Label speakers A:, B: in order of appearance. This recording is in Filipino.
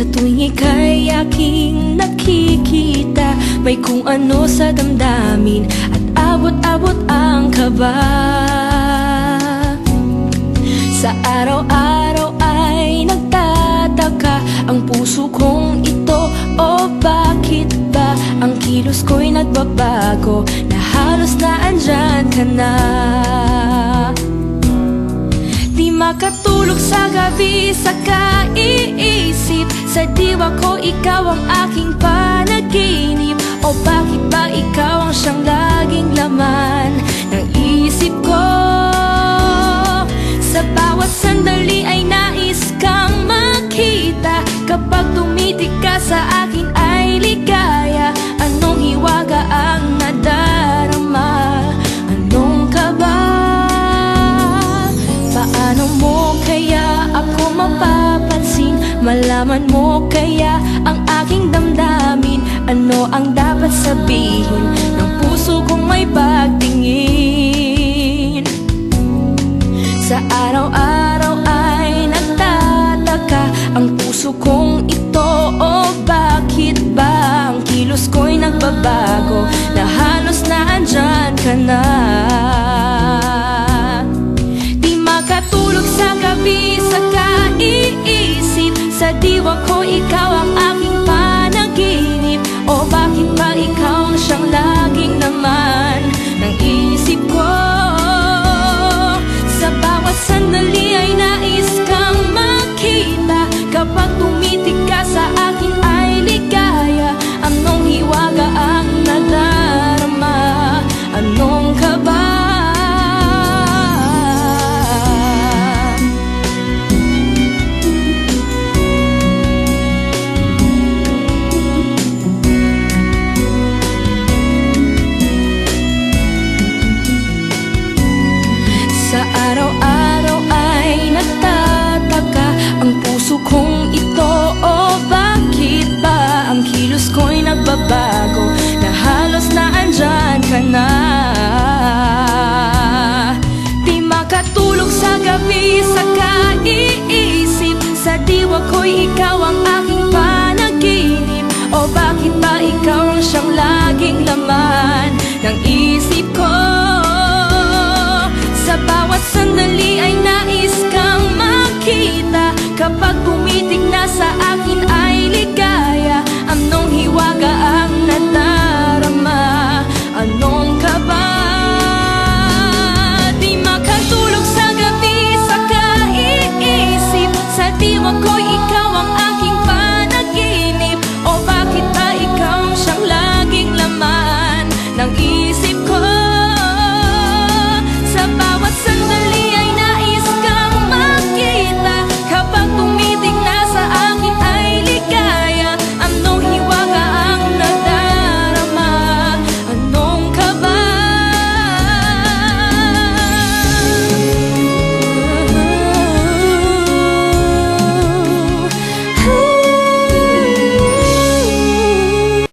A: Sa tuwing ika'y aking nakikita, may kung ano sa damdamin at abot-abot ang kaba. Sa araw-araw ay nagtataka ang puso kong ito, o bakit ba ang kilos ko'y nagbabago, na halos na andyan ka na. Di makatulog sa gabi sa kaiisip, sa diwa ko ikaw ang aking panaginip, o bakit ba ikaw ang siyang laging laman ng isip ko. Sa bawat sandali ay nais kang makita, kapag tumitig ka sa akin ay ligaya. Anong hiwaga ang nadarama, anong kaba? Paano mo kaya ako mapapansin, malaman mo kaya ang aking damdamin? Ano ang dapat sabihin ng puso kong may pagtingin? Sa araw-araw ay nagtataka ang puso kong ito, o bakit ba ang kilos ko'y nagbabago, na halos na andyan ka na. Di makatulog sa gabi sa kaiisip, sa diwa ko ikaw ang aking panaginip, o bakit ba ikaw ang siyang laging naman ng isip ko. Sa bawat sandali ay nais kang makita, kapag tumitig ka sa akin ay ligaya. Anong hiwaga ang nadarama, anong kaba? Sa araw-araw ay nagtataka ang puso kong ito, o bakit ba ang kilos ko'y nagbabago, na halos na andyan ka na. Di makatulog sa gabi sa kaiisip, sa diwa ko'y ikaw ang aking panaginip, o bakit ba ikaw ang siyang laging laman ng isip ko. Sa bawat sandali ay